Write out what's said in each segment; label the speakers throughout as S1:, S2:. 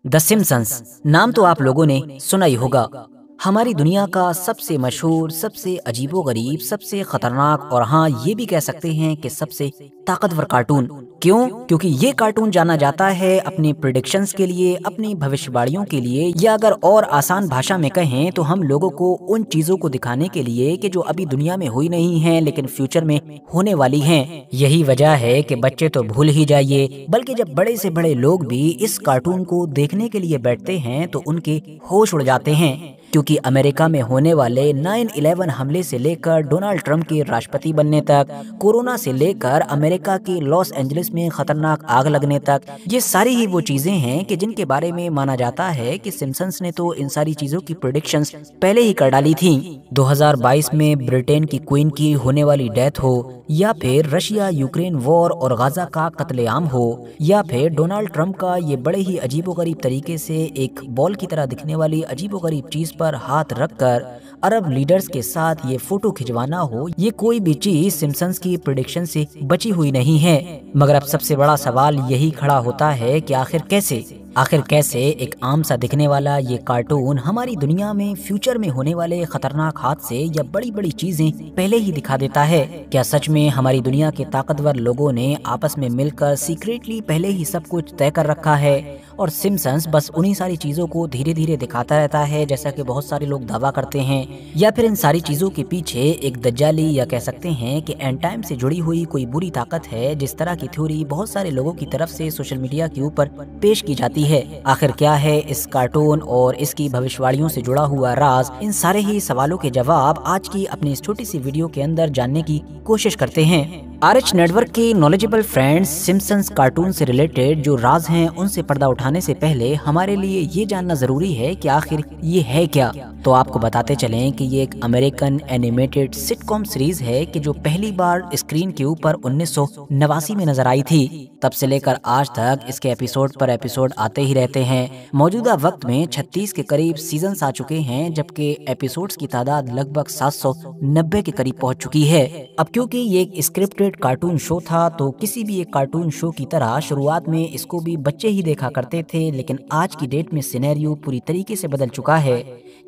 S1: The Simpson's नाम तो आप लोगों ने सुना ही होगा। हमारी दुनिया का सबसे मशहूर, सबसे अजीबोगरीब, सबसे खतरनाक और हाँ ये भी कह सकते हैं कि सबसे ताकतवर कार्टून। क्यों? क्योंकि ये कार्टून जाना जाता है अपने प्रेडिक्शंस के लिए, अपनी भविष्यवाणियों के लिए, या अगर और आसान भाषा में कहें तो हम लोगों को उन चीजों को दिखाने के लिए कि जो अभी दुनिया में हुई नहीं हैं लेकिन फ्यूचर में होने वाली हैं। यही वजह है कि बच्चे तो भूल ही जाइए, बल्कि जब बड़े से बड़े लोग भी इस कार्टून को देखने के लिए बैठते हैं तो उनके होश उड़ जाते हैं। क्योंकि अमेरिका में होने वाले 9/11 हमले से लेकर डोनाल्ड ट्रंप के राष्ट्रपति बनने तक, कोरोना से लेकर अमेरिका के लॉस एंजलिस में खतरनाक आग लगने तक, ये सारी ही वो चीजें हैं कि जिनके बारे में माना जाता है कि सिम्पसन्स ने तो इन सारी चीजों की प्रेडिक्शंस पहले ही कर डाली थी। 2022 में ब्रिटेन की क्वीन की होने वाली डेथ हो, या फिर रशिया यूक्रेन वॉर और गाजा का कत्लेआम हो, या फिर डोनाल्ड ट्रंप का ये बड़े ही अजीबोगरीब तरीके से एक बॉल की तरह दिखने वाली अजीबोगरीब चीज पर हाथ रखकर अरब लीडर्स के साथ ये फोटो खिंचवाना हो, ये कोई भी चीज सिम्पसन्स की प्रेडिक्शन से बची हुई नहीं है। मगर अब सबसे बड़ा सवाल यही खड़ा होता है कि आखिर कैसे एक आम सा दिखने वाला ये कार्टून हमारी दुनिया में फ्यूचर में होने वाले खतरनाक हादसे या बड़ी बड़ी चीजें पहले ही दिखा देता है। क्या सच में हमारी दुनिया के ताकतवर लोगों ने आपस में मिलकर सीक्रेटली पहले ही सब कुछ तय कर रखा है और सिम्पसन्स बस उन्हीं सारी चीजों को धीरे धीरे दिखाता रहता है, जैसा कि बहुत सारे लोग दावा करते हैं? या फिर इन सारी चीजों के पीछे एक दज्जाली या कह सकते हैं कि एंड टाइम से जुड़ी हुई कोई बुरी ताकत है, जिस तरह की थ्योरी बहुत सारे लोगों की तरफ से सोशल मीडिया के ऊपर पेश की जाती है? आखिर क्या है इस कार्टून और इसकी भविष्यवाणियों से जुड़ा हुआ राज? इन सारे ही सवालों के जवाब आज की अपनी इस छोटी सी वीडियो के अंदर जानने की कोशिश करते हैं। RH नेटवर्क के नॉलेजेबल फ्रेंड्स, सिम्पसन्स कार्टून से रिलेटेड जो राज हैं उनसे पर्दा उठाने से पहले हमारे लिए ये जानना जरूरी है कि आखिर ये है क्या। तो आपको बताते चलें कि ये एक अमेरिकन एनिमेटेड सिटकॉम सीरीज है कि जो पहली बार स्क्रीन के ऊपर 1989 में नजर आई थी। तब से लेकर आज तक इसके एपिसोड पर एपिसोड आते ही रहते हैं। मौजूदा वक्त में 36 के करीब सीजन्स आ चुके हैं, जबकि एपिसोड्स की तादाद लगभग 790 के करीब पहुंच चुकी है। अब क्योंकि ये एक स्क्रिप्टेड कार्टून शो था तो किसी भी एक कार्टून शो की तरह शुरुआत में इसको भी बच्चे ही देखा करते थे, लेकिन आज की डेट में सिनेरियो पूरी तरीके से बदल चुका है,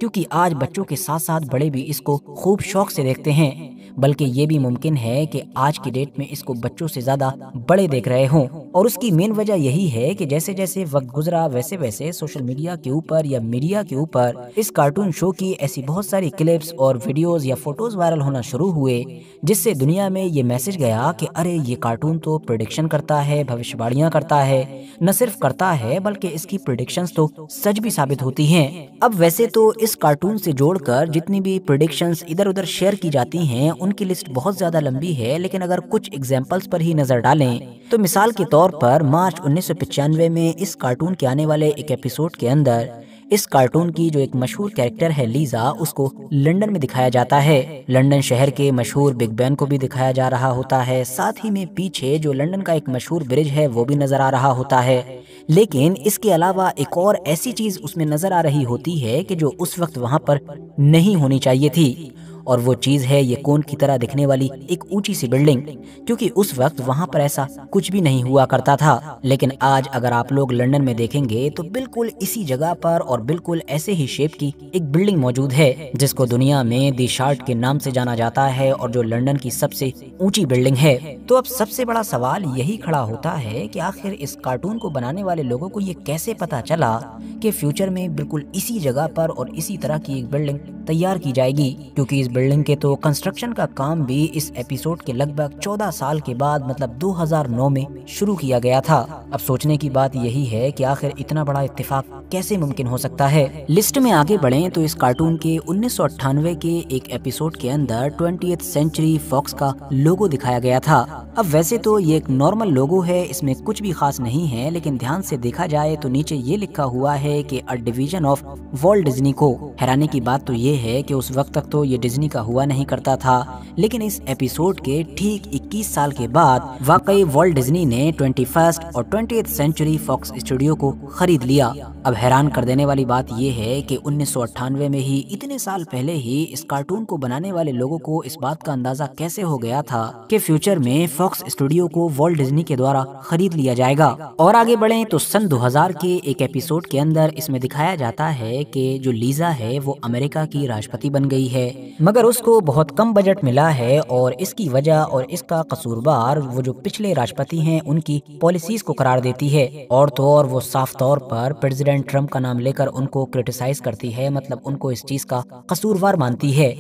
S1: क्योंकि आज बच्चों के साथ साथ बड़े भी इसको खूब शौक से देखते हैं। बल्कि ये भी मुमकिन है कि आज की डेट में इसको बच्चों से ज्यादा बड़े देख रहे हों, और उसकी मेन वजह यही है कि जैसे जैसे वक्त गुजरा वैसे वैसे सोशल मीडिया के ऊपर या मीडिया के ऊपर इस कार्टून शो की ऐसी बहुत सारी क्लिप्स और वीडियोस या फोटोज वायरल होना शुरू हुए, जिससे दुनिया में ये मैसेज गया कि अरे ये कार्टून तो प्रेडिक्शन करता है, भविष्यवाणियां करता है। न सिर्फ करता है बल्कि इसकी प्रेडिक्शंस तो सच भी साबित होती हैं। अब वैसे तो इस कार्टून से जोड़कर जितनी भी प्रेडिक्शंस इधर उधर शेयर की जाती हैं उनकी लिस्ट बहुत ज्यादा लंबी है, लेकिन अगर कुछ एग्जांपल्स पर ही नजर डालें तो मिसाल के तौर पर मार्च 1995 में इस कार्टून के आने वाले एक एपिसोड के अंदर इस कार्टून की जो एक मशहूर कैरेक्टर है लीजा, उसको लंदन में दिखाया जाता है। लंदन शहर के मशहूर बिग बैन को भी दिखाया जा रहा होता है, साथ ही में पीछे जो लंदन का एक मशहूर ब्रिज है वो भी नजर आ रहा होता है। लेकिन इसके अलावा एक और ऐसी चीज उसमें नजर आ रही होती है कि जो उस वक्त वहां पर नहीं होनी चाहिए थी, और वो चीज है ये कोन की तरह दिखने वाली एक ऊंची सी बिल्डिंग, क्योंकि उस वक्त वहां पर ऐसा कुछ भी नहीं हुआ करता था। लेकिन आज अगर आप लोग लंदन में देखेंगे तो बिल्कुल इसी जगह पर और बिल्कुल ऐसे ही शेप की एक बिल्डिंग मौजूद है, जिसको दुनिया में दी शार्ट के नाम से जाना जाता है और जो लंदन की सबसे ऊंची बिल्डिंग है। तो अब सबसे बड़ा सवाल यही खड़ा होता है कि आखिर इस कार्टून को बनाने वाले लोगों को ये कैसे पता चला कि फ्यूचर में बिल्कुल इसी जगह पर और इसी तरह की एक बिल्डिंग तैयार की जाएगी, क्योंकि इस बिल्डिंग के तो कंस्ट्रक्शन का काम भी इस एपिसोड के लगभग 14 साल के बाद मतलब 2009 में शुरू किया गया था। अब सोचने की बात यही है कि आखिर इतना बड़ा इत्तेफाक कैसे मुमकिन हो सकता है। लिस्ट में आगे बढ़ें तो इस कार्टून के 1998 के एक एपिसोड के अंदर 20th सेंचुरी फॉक्स का लोगो दिखाया गया था। अब वैसे तो ये एक नॉर्मल लोगो है, इसमें कुछ भी खास नहीं है, लेकिन ध्यान से देखा जाए तो नीचे ये लिखा हुआ है है कि a division of Walt Disney को। हैरानी की बात तो ये है कि उस वक्त तक तो ये डिज्नी का हुआ नहीं करता था, लेकिन इस एपिसोड के ठीक 21 साल के बाद वाकई वॉल्ट डिज्नी ने 21st और 20th सेंचुरी फॉक्स स्टूडियो को खरीद लिया। अब हैरान कर देने वाली बात ये है कि 1998 में ही, इतने साल पहले ही, इस कार्टून को बनाने वाले लोगों को इस बात का अंदाजा कैसे हो गया था कि फ्यूचर में फॉक्स स्टूडियो को वॉल्ट डिज्नी के द्वारा खरीद लिया जाएगा। और आगे बढ़ें तो सन 2000 के एक एपिसोड के अंदर इसमें दिखाया जाता है कि जो लीजा है वो अमेरिका की राष्ट्रपति बन गई है, मगर उसको बहुत कम बजट मिला है और इसकी वजह और इसका कसूरवार वो जो पिछले राष्ट्रपति हैं उनकी पॉलिसीज को करार देती है। और तो और वो साफ तौर पर प्रेसिडेंट ट्रम्प का नाम लेकर उनको क्रिटिसाइज करती है, मतलब उनको इस चीज का कसूरवार मानती है।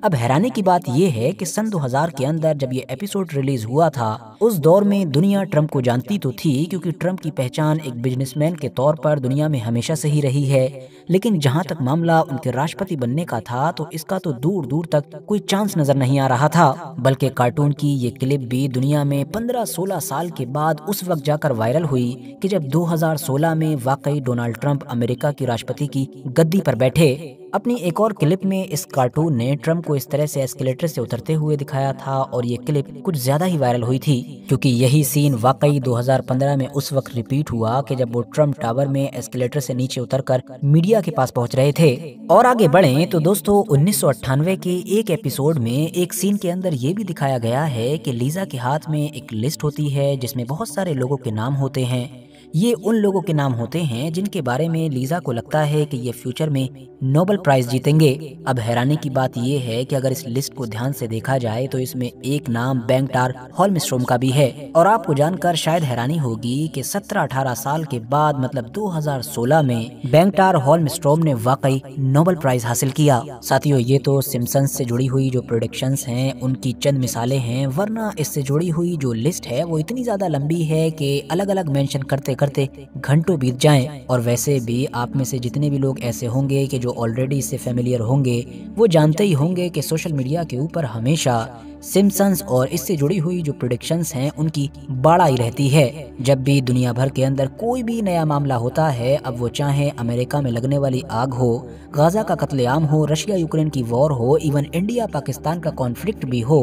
S1: अब हैरानी की बात यह है कि सन 2000 के अंदर जब ये एपिसोड रिलीज हुआ था, उस दौर में दुनिया ट्रम्प को जानती तो थी, क्योंकि ट्रम्प की पहचान एक बिजनेसमैन के तौर पर दुनिया में हमेशा से ही रही है। लेकिन जहां तक मामला उनके राष्ट्रपति बनने का था तो इसका तो दूर दूर तक कोई चांस नजर नहीं आ रहा था। बल्कि कार्टून की ये क्लिप भी दुनिया में 15-16 साल के बाद उस वक्त जाकर वायरल हुई कि जब 2016 में वाकई डोनाल्ड ट्रम्प अमेरिका की राष्ट्रपति की गद्दी पर बैठे। अपनी एक और क्लिप में इस कार्टून ने ट्रम्प को इस तरह से एस्केलेटर से उतरते हुए दिखाया था और ये क्लिप कुछ ज्यादा ही वायरल हुई थी, क्योंकि यही सीन वाकई 2015 में उस वक्त रिपीट हुआ कि जब वो ट्रम्प टावर में एस्केलेटर से नीचे उतरकर मीडिया के पास पहुंच रहे थे। और आगे बढ़ें तो दोस्तों 1998 के एक एपिसोड में एक सीन के अंदर ये भी दिखाया गया है कि लीजा के हाथ में एक लिस्ट होती है जिसमें बहुत सारे लोगों के नाम होते हैं। ये उन लोगों के नाम होते हैं जिनके बारे में लीजा को लगता है कि ये फ्यूचर में नोबेल प्राइज जीतेंगे। अब हैरानी की बात ये है कि अगर इस लिस्ट को ध्यान से देखा जाए तो इसमें एक नाम बेंगटार होल्मस्ट्रोम का भी है। और आपको जानकर शायद हैरानी होगी कि 17-18 साल के बाद, मतलब 2016 में, बेंगटार होल्मस्ट्रोम ने वाकई नोबेल प्राइज हासिल किया। साथियों, ये तो सिम्पसन्स से जुड़ी हुई जो प्रोडिक्शंस हैं उनकी चंद मिसालें हैं, वरना इससे जुड़ी हुई जो लिस्ट है वो इतनी ज्यादा लंबी है कि अलग अलग मेंशन करते करते घंटों बीत जाएं। और वैसे भी आप में से जितने भी लोग ऐसे होंगे कि जो ऑलरेडी इससे फेमिलियर होंगे, वो जानते ही होंगे कि सोशल मीडिया के ऊपर हमेशा सिम्पसन्स और इससे जुड़ी हुई जो प्रेडिक्शंस हैं उनकी बाढ़ रहती है। जब भी दुनिया भर के अंदर कोई भी नया मामला होता है, अब वो चाहे अमेरिका में लगने वाली आग हो, गाजा का कत्लेआम हो, रशिया यूक्रेन की वॉर हो, इवन इंडिया पाकिस्तान का कॉन्फ्लिक्ट भी हो,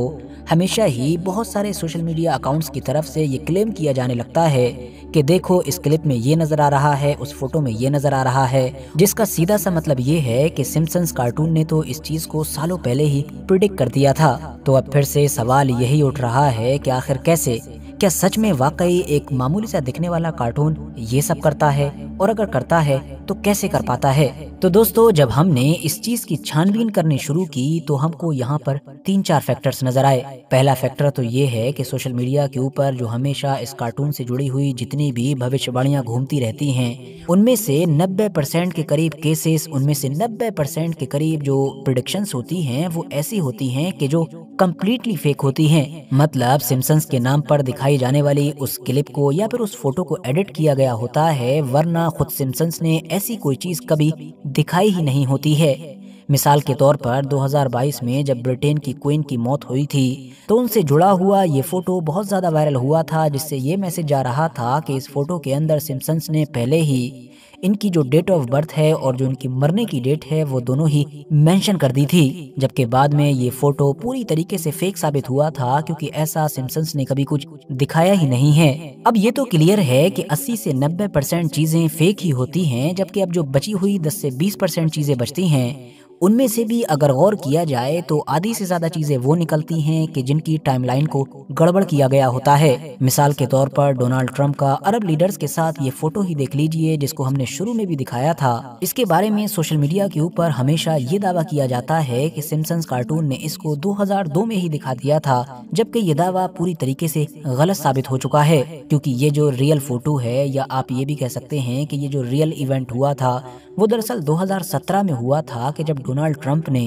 S1: हमेशा ही बहुत सारे सोशल मीडिया अकाउंट्स की तरफ से ये क्लेम किया जाने लगता है कि देखो इस क्लिप में ये नजर आ रहा है, उस फोटो में ये नजर आ रहा है, जिसका सीधा सा मतलब ये है कि सिम्पसन्स कार्टून ने तो इस चीज को सालों पहले ही प्रिडिक्ट कर दिया था। तो अब फिर से सवाल यही उठ रहा है कि आखिर कैसे, क्या सच में वाकई एक मामूली सा दिखने वाला कार्टून ये सब करता है, और अगर करता है तो कैसे कर पाता है। तो दोस्तों, जब हमने इस चीज की छानबीन करनी शुरू की तो हमको यहाँ पर 3-4 फैक्टर्स नजर आए। पहला फैक्टर तो ये है कि सोशल मीडिया के ऊपर जो हमेशा इस कार्टून से जुड़ी हुई जितनी भी भविष्यवाणियां घूमती रहती हैं, उनमें से 90% के करीब केसेस, उनमें से 90% के करीब जो प्रेडिक्शंस होती हैं वो ऐसी होती हैं कि जो कंप्लीटली फेक होती हैं। मतलब सिम्पसन्स के नाम पर दिखाई जाने वाली उस क्लिप को या फिर उस फोटो को एडिट किया गया होता है, वरना खुद सिम्पसन्स ने ऐसी कोई चीज कभी दिखाई ही नहीं होती है। मिसाल के तौर पर 2022 में जब ब्रिटेन की क्वीन की मौत हुई थी तो उनसे जुड़ा हुआ ये फोटो बहुत ज्यादा वायरल हुआ था, जिससे ये मैसेज आ रहा था कि इस फोटो के अंदर सिम्पसन्स ने पहले ही इनकी जो डेट ऑफ बर्थ है और जो इनकी मरने की डेट है वो दोनों ही मेंशन कर दी थी, जबकि बाद में ये फोटो पूरी तरीके से फेक साबित हुआ था, क्योंकि ऐसा सिम्पसन्स ने कभी कुछ दिखाया ही नहीं है। अब ये तो क्लियर है कि 80 से 90% चीजें फेक ही होती हैं, जबकि अब जो बची हुई 10 से 20% चीजें बचती हैं, उनमें से भी अगर गौर किया जाए तो आधी से ज्यादा चीजें वो निकलती हैं कि जिनकी टाइमलाइन को गड़बड़ किया गया होता है। मिसाल के तौर पर डोनाल्ड ट्रंप का अरब लीडर्स के साथ ये फोटो ही देख लीजिए, जिसको हमने शुरू में भी दिखाया था। इसके बारे में सोशल मीडिया के ऊपर हमेशा ये दावा किया जाता है कि सिम्पसन्स कार्टून ने इसको 2002 में ही दिखा दिया था, जबकि ये दावा पूरी तरीके से गलत साबित हो चुका है, क्योंकि ये जो रियल फोटो है, या आप ये भी कह सकते हैं कि ये जो रियल इवेंट हुआ था वो दरअसल 2017 में हुआ था कि जब डोनाल्ड ट्रंप ने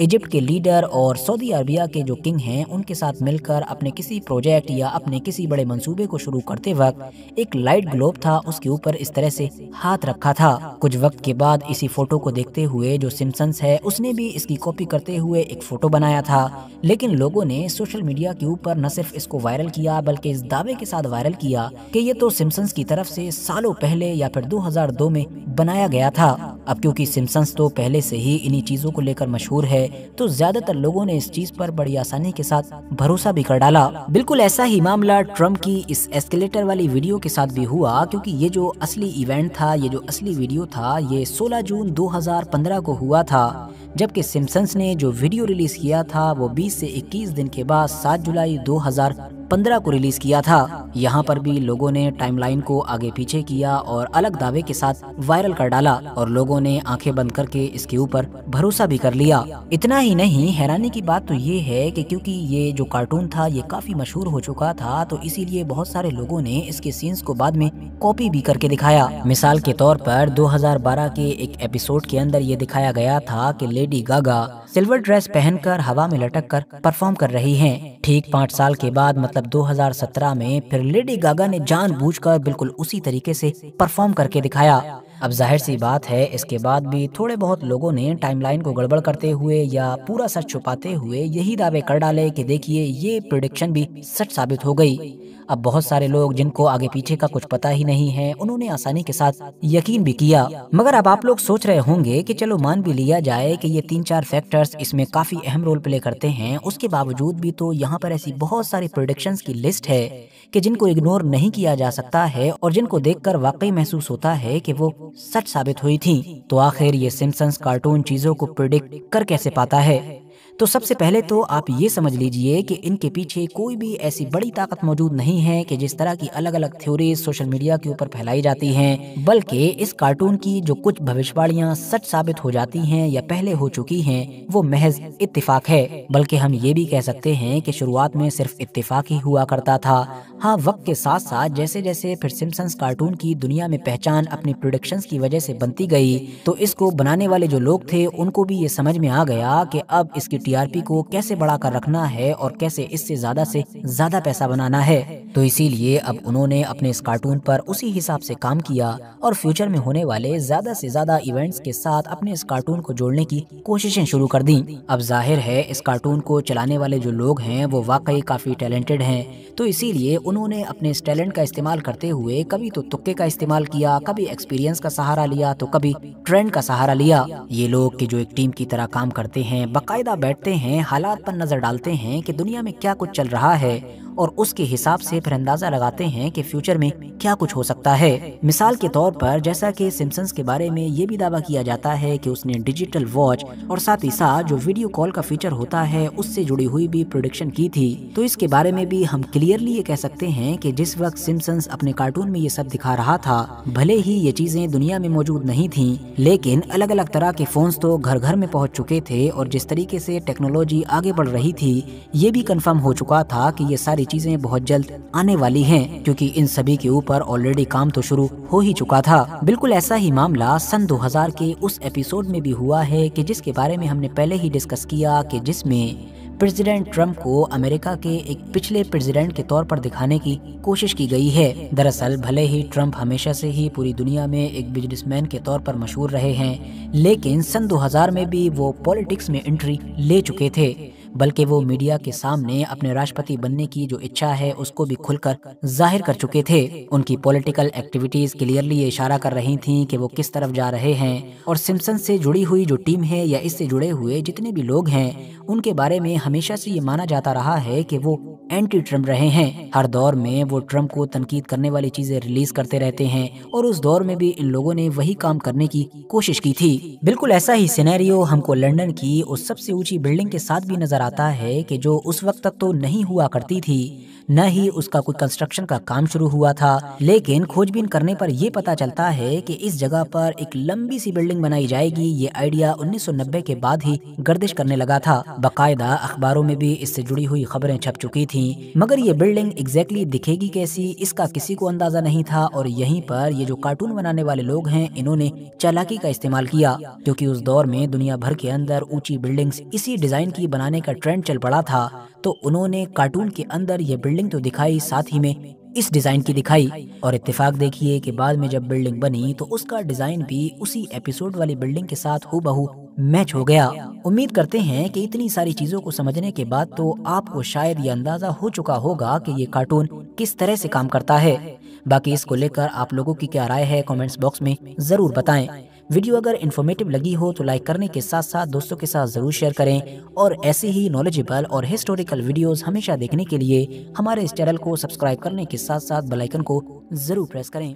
S1: इजिप्ट के लीडर और सऊदी अरबिया के जो किंग हैं उनके साथ मिलकर अपने किसी प्रोजेक्ट या अपने किसी बड़े मंसूबे को शुरू करते वक्त एक लाइट ग्लोब था उसके ऊपर इस तरह से हाथ रखा था। कुछ वक्त के बाद इसी फोटो को देखते हुए जो सिम्पसन्स है उसने भी इसकी कॉपी करते हुए एक फोटो बनाया था, लेकिन लोगों ने सोशल मीडिया के ऊपर न सिर्फ इसको वायरल किया बल्कि इस दावे के साथ वायरल किया कि ये तो सिम्पसन्स की तरफ से सालों पहले या फिर 2002 में बनाया गया था। अब क्योंकि सिम्पसन्स तो पहले से ही इन्हीं चीजों को लेकर मशहूर है तो ज्यादातर लोगों ने इस चीज पर बड़ी आसानी के साथ भरोसा भी कर डाला। बिल्कुल ऐसा ही मामला ट्रम्प की इस एस्केलेटर वाली वीडियो के साथ भी हुआ, क्योंकि ये जो असली इवेंट था, ये जो असली वीडियो था, ये 16 जून 2015 को हुआ था, जबकि सिम्पसन्स ने जो वीडियो रिलीज किया था वो 20 से 21 दिन के बाद 7 जुलाई 2015 को रिलीज किया था। यहाँ पर भी लोगों ने टाइमलाइन को आगे पीछे किया और अलग दावे के साथ वायरल कर डाला और लोगों ने आंखें बंद करके इसके ऊपर भरोसा भी कर लिया। इतना ही नहीं, हैरानी की बात तो ये है कि क्योंकि ये जो कार्टून था ये काफी मशहूर हो चुका था तो इसीलिए बहुत सारे लोगों ने इसके सीन्स को बाद में कॉपी भी करके दिखाया। मिसाल के तौर पर 2012 के एक एपिसोड के अंदर ये दिखाया गया था कि लेडी गागा सिल्वर ड्रेस पहनकर हवा में लटक कर परफॉर्म कर रही हैं। ठीक 5 साल के बाद मतलब 2017 में फिर लेडी गागा ने जानबूझकर बिल्कुल उसी तरीके से परफॉर्म करके दिखाया। अब जाहिर सी बात है इसके बाद भी थोड़े बहुत लोगों ने टाइमलाइन को गड़बड़ करते हुए या पूरा सच छुपाते हुए यही दावे कर डाले कि देखिए ये प्रेडिक्शन भी सच साबित हो गई। अब बहुत सारे लोग जिनको आगे पीछे का कुछ पता ही नहीं है उन्होंने आसानी के साथ यकीन भी किया। मगर अब आप लोग सोच रहे होंगे कि चलो मान भी लिया जाए कि ये 3-4 फैक्टर्स इसमें काफी अहम रोल प्ले करते हैं, उसके बावजूद भी तो यहाँ पर ऐसी बहुत सारी प्रेडिक्शंस की लिस्ट है कि जिनको इग्नोर नहीं किया जा सकता है और जिनको देखकर वाकई महसूस होता है कि वो सच साबित हुई थी। तो आखिर ये सिम्पसन्स कार्टून चीजों को प्रिडिक्ट कर कैसे पाता है? तो सबसे पहले तो आप ये समझ लीजिए कि इनके पीछे कोई भी ऐसी बड़ी ताकत मौजूद नहीं है कि जिस तरह की अलग अलग थ्योरीज सोशल मीडिया के ऊपर फैलाई जाती हैं, बल्कि इस कार्टून की जो कुछ भविष्यवाणियां सच साबित हो जाती हैं या पहले हो चुकी हैं वो महज इत्तेफाक है। बल्कि हम ये भी कह सकते हैं कि शुरुआत में सिर्फ इत्तेफाक ही हुआ करता था। हाँ, वक्त के साथ साथ जैसे जैसे फिर सिम्पसन्स कार्टून की दुनिया में पहचान अपनी प्रोडक्शंस की वजह से बनती गई तो इसको बनाने वाले जो लोग थे उनको भी ये समझ में आ गया कि अब इसकी टीआरपी को कैसे बढ़ा कर रखना है और कैसे इससे ज्यादा पैसा बनाना है। तो इसीलिए अब उन्होंने अपने इस कार्टून पर उसी हिसाब से काम किया और फ्यूचर में होने वाले ज्यादा से ज्यादा इवेंट्स के साथ अपने इस कार्टून को जोड़ने की कोशिशें शुरू कर दी। अब जाहिर है इस कार्टून को चलाने वाले जो लोग हैं वो वाकई काफी टैलेंटेड हैं, तो इसीलिए उन्होंने अपने इस टैलेंट का इस्तेमाल करते हुए कभी तो तुक्के का इस्तेमाल किया, कभी एक्सपीरियंस का सहारा लिया तो कभी ट्रेंड का सहारा लिया। ये लोग की जो एक टीम की तरह काम करते हैं, बाकायदा बैठते हैं, हालात पर नजर डालते हैं कि दुनिया में क्या कुछ चल रहा है और उसके हिसाब से फिर अंदाजा लगाते हैं कि फ्यूचर में क्या कुछ हो सकता है। मिसाल के तौर पर जैसा कि सिम्पसन्स के बारे में ये भी दावा किया जाता है कि उसने डिजिटल वॉच और साथ ही साथ जो वीडियो कॉल का फीचर होता है उससे जुड़ी हुई भी प्रेडिक्शन की थी। तो इसके बारे में भी हम क्लियरली ये कह सकते हैं कि जिस वक्त सिम्पसन्स अपने कार्टून में ये सब दिखा रहा था, भले ही ये चीजें दुनिया में मौजूद नहीं थी, लेकिन अलग अलग तरह के फोन्स तो घर घर में पहुंच चुके थे और जिस तरीके से टेक्नोलॉजी आगे बढ़ रही थी ये भी कंफर्म हो चुका था कि ये सारी चीजें बहुत जल्द आने वाली हैं, क्योंकि इन सभी के ऊपर ऑलरेडी काम तो शुरू हो ही चुका था। बिल्कुल ऐसा ही मामला सन 2000 के उस एपिसोड में भी हुआ है कि जिसके बारे में हमने पहले ही डिस्कस किया कि जिसमें प्रेसिडेंट ट्रंप को अमेरिका के एक पिछले प्रेसिडेंट के तौर पर दिखाने की कोशिश की गई है। दरअसल भले ही ट्रंप हमेशा से ही पूरी दुनिया में एक बिजनेसमैन के तौर पर मशहूर रहे हैं, लेकिन सन 2000 में भी वो पॉलिटिक्स में एंट्री ले चुके थे, बल्कि वो मीडिया के सामने अपने राष्ट्रपति बनने की जो इच्छा है उसको भी खुलकर जाहिर कर चुके थे। उनकी पॉलिटिकल एक्टिविटीज क्लियरली ये इशारा कर रही थीं कि वो किस तरफ जा रहे हैं और सिम्पसन्स से जुड़ी हुई जो टीम है या इससे जुड़े हुए जितने भी लोग हैं उनके बारे में हमेशा से ये माना जाता रहा है कि वो एंटी ट्रम्प रहे हैं। हर दौर में वो ट्रम्प को तनकीद करने वाली चीजें रिलीज करते रहते हैं और उस दौर में भी इन लोगों ने वही काम करने की कोशिश की थी। बिल्कुल ऐसा ही सिनेरियो हमको लंदन की उस सबसे ऊंची बिल्डिंग के साथ भी नजर आता है कि जो उस वक्त तक तो नहीं हुआ करती थी, न ही उसका कोई कंस्ट्रक्शन का काम शुरू हुआ था, लेकिन खोजबीन करने पर यह पता चलता है कि इस जगह पर एक लंबी सी बिल्डिंग बनाई जाएगी। ये आइडिया 1990 के बाद ही गर्दिश करने लगा था। बाकायदा अखबारों में भी इससे जुड़ी हुई खबरें छप चुकी थीं, मगर ये बिल्डिंग एग्जैक्टली दिखेगी कैसी, इसका किसी को अंदाजा नहीं था। और यहीं पर ये जो कार्टून बनाने वाले लोग हैं, इन्होंने चालाकी का इस्तेमाल किया, क्योंकि उस दौर में दुनिया भर के अंदर ऊंची बिल्डिंग्स इसी डिजाइन की बनाने का ट्रेंड चल पड़ा था। तो उन्होंने कार्टून के अंदर ये बिल्डिंग तो दिखाई, साथ ही में इस डिजाइन की दिखाई। और इत्तेफाक देखिए कि बाद में जब बिल्डिंग बनी तो उसका डिजाइन भी उसी एपिसोड वाली बिल्डिंग के साथ हूबहू मैच हो गया। उम्मीद करते हैं कि इतनी सारी चीजों को समझने के बाद तो आपको शायद ये अंदाजा हो चुका होगा कि ये कार्टून किस तरह से काम करता है। बाकी इसको लेकर आप लोगों की क्या राय है, कमेंट्स बॉक्स में जरूर बताएं। वीडियो अगर इन्फॉर्मेटिव लगी हो तो लाइक करने के साथ साथ दोस्तों के साथ जरूर शेयर करें, और ऐसे ही नॉलेजेबल और हिस्टोरिकल वीडियोस हमेशा देखने के लिए हमारे इस चैनल को सब्सक्राइब करने के साथ साथ बेल आइकन को जरूर प्रेस करें।